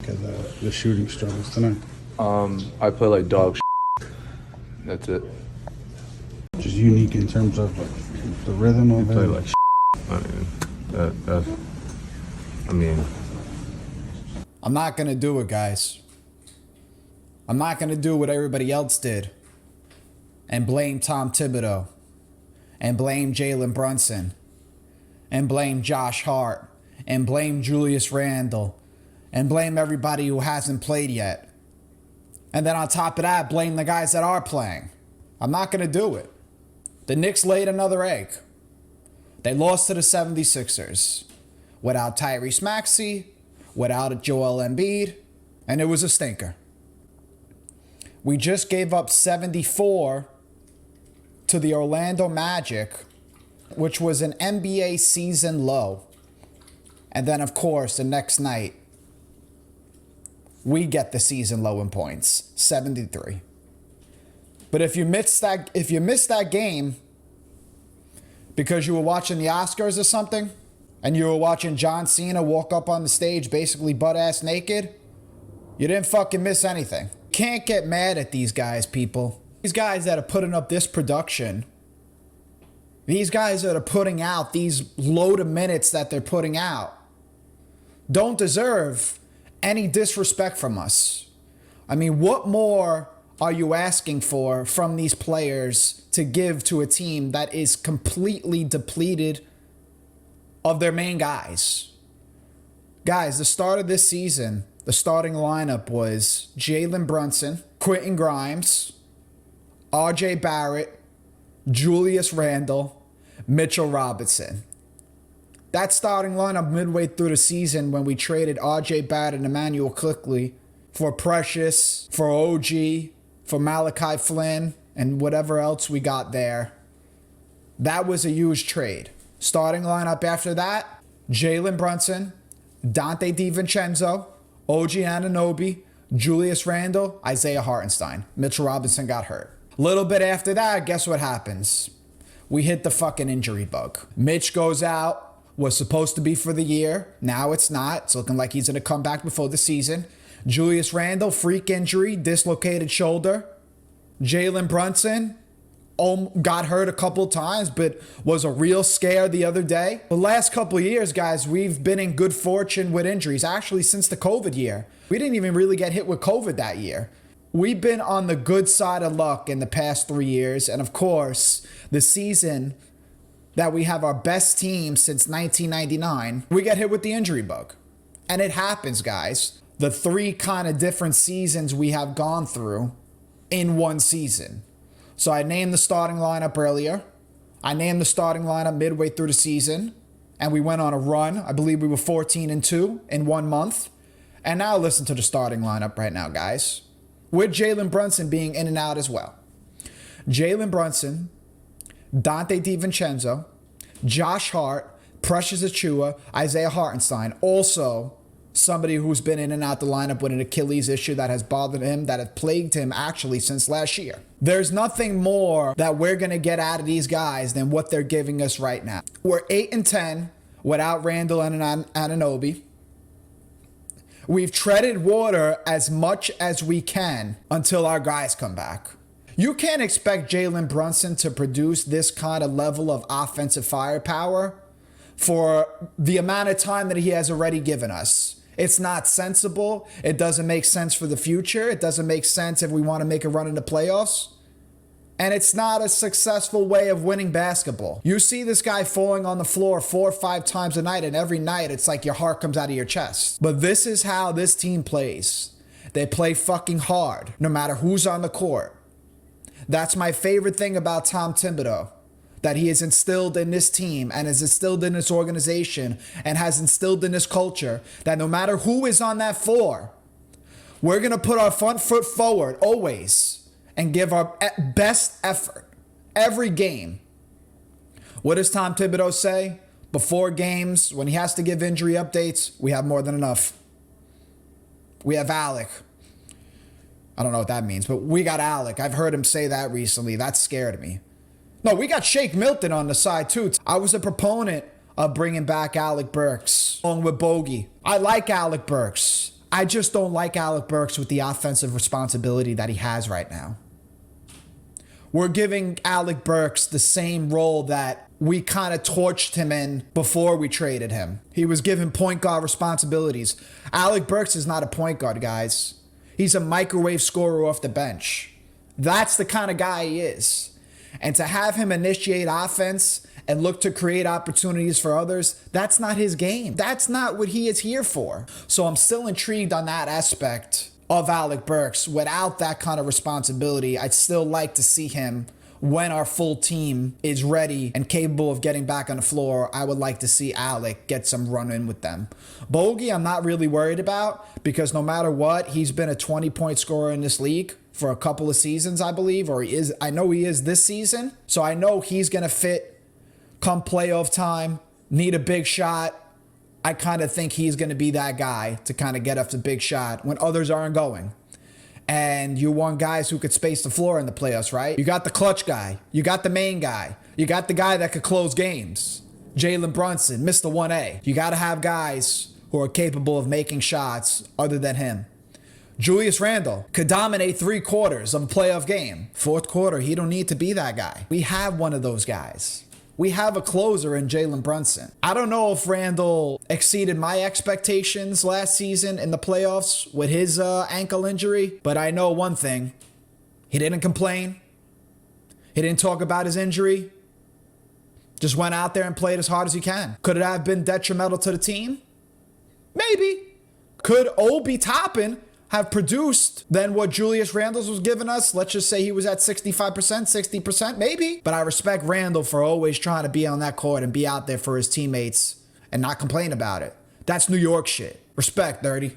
of the shooting struggles tonight? I play like dog shit. That's it. Just unique in terms of like, the rhythm of Play it. like shit. I mean, I'm not going to do it, guys. I'm not going to do what everybody else did and blame Tom Thibodeau and blame Jalen Brunson and blame Josh Hart and blame Julius Randle and blame everybody who hasn't played yet. And then on top of that, blame the guys that are playing. I'm not going to do it. The Knicks laid another egg. They lost to the 76ers without Tyrese Maxey, without Joel Embiid, and it was a stinker. We just gave up 74 to the Orlando Magic, which was an NBA season low. And then, of course, the next night, we get the season low in points, 73. But if you missed that game because you were watching the Oscars or something, and you were watching John Cena walk up on the stage basically butt-ass naked, you didn't fucking miss anything. Can't get mad at these guys, people. These guys that are putting up this production, these guys that are putting out these load of minutes that they're putting out, don't deserve any disrespect from us. I mean, what more are you asking for from these players to give to a team that is completely depleted of their main guys? Guys, the start of this season, the starting lineup was Jalen Brunson, Quentin Grimes, RJ Barrett, Julius Randle, Mitchell Robinson. That starting lineup midway through the season when we traded RJ Barrett and Emmanuel Quickley for Precious, for OG, for Malachi Flynn, and whatever else we got there. That was a huge trade. Starting lineup after that, Jalen Brunson, Donte DiVincenzo, OG Anunoby, Julius Randle, Isaiah Hartenstein. Mitchell Robinson got hurt. A little bit after that, guess what happens? We hit the fucking injury bug. Mitch goes out, was supposed to be for the year. Now it's not. It's looking like he's going to come back before the season. Julius Randle, freak injury, dislocated shoulder. Jalen Brunson got hurt a couple times, but was a real scare the other day. The last couple of years, guys, we've been in good fortune with injuries. Actually, since the COVID year. We didn't even really get hit with COVID that year. We've been on the good side of luck in the past 3 years. And of course, the season that we have our best team since 1999, we get hit with the injury bug. And it happens, guys. The 3 kind of different seasons we have gone through in one season. So I named the starting lineup earlier. I named the starting lineup midway through the season. And we went on a run. I believe we were 14-2 in 1 month. And now listen to the starting lineup right now, guys. With Jalen Brunson being in and out as well. Jalen Brunson, Donte DiVincenzo, Josh Hart, Precious Achiuwa, Isaiah Hartenstein. Also, somebody who's been in and out the lineup with an Achilles issue that has bothered him, that has plagued him actually since last year. There's nothing more that we're going to get out of these guys than what they're giving us right now. We're 8-10 without Randle and Anunoby. We've treaded water as much as we can until our guys come back. You can't expect Jalen Brunson to produce this kind of level of offensive firepower for the amount of time that he has already given us. It's not sensible. It doesn't make sense for the future. It doesn't make sense if we want to make a run in the playoffs. And it's not a successful way of winning basketball. You see this guy falling on the floor 4 or 5 times a night, and every night it's like your heart comes out of your chest. But this is how this team plays. They play fucking hard, no matter who's on the court. That's my favorite thing about Tom Thibodeau, that he has instilled in this team and has instilled in this organization and has instilled in this culture, that no matter who is on that floor, we're going to put our front foot forward always and give our best effort every game. What does Tom Thibodeau say? Before games, when he has to give injury updates, we have more than enough. We have Alec. I don't know what that means, but we got Alec. I've heard him say that recently. That scared me. No, we got Shake Milton on the side too. I was a proponent of bringing back Alec Burks along with Bogey. I like Alec Burks. I just don't like Alec Burks with the offensive responsibility that he has right now. We're giving Alec Burks the same role that we kind of torched him in before we traded him. He was given point guard responsibilities. Alec Burks is not a point guard, guys. He's a microwave scorer off the bench. That's the kind of guy he is. And to have him initiate offense and look to create opportunities for others, that's not his game. That's not what he is here for. So I'm still intrigued on that aspect of Alec Burks. Without that kind of responsibility, I'd still like to see him when our full team is ready and capable of getting back on the floor. I would like to see Alec get some run in with them. Bogey, I'm not really worried about, because no matter what, he's been a 20-point scorer in this league for a couple of seasons, I believe, or he is. I know he is this season. So I know he's going to fit come playoff time, need a big shot. I kind of think he's going to be that guy to kind of get us a big shot when others aren't going. And you want guys who could space the floor in the playoffs, right? You got the clutch guy. You got the main guy. You got the guy that could close games. Jalen Brunson, Mr. 1A. You got to have guys who are capable of making shots other than him. Julius Randle could dominate 3/4 of a playoff game. Fourth quarter, he don't need to be that guy. We have one of those guys. We have a closer in Jalen Brunson. I don't know if Randle exceeded my expectations last season in the playoffs with his ankle injury, but I know one thing. He didn't complain. He didn't talk about his injury. Just went out there and played as hard as he can. Could it have been detrimental to the team? Maybe. Could Obi Toppin have produced than what Julius Randle was giving us? Let's just say he was at 65%, 60%, maybe. But I respect Randle for always trying to be on that court and be out there for his teammates and not complain about it. That's New York shit. Respect, Dirty.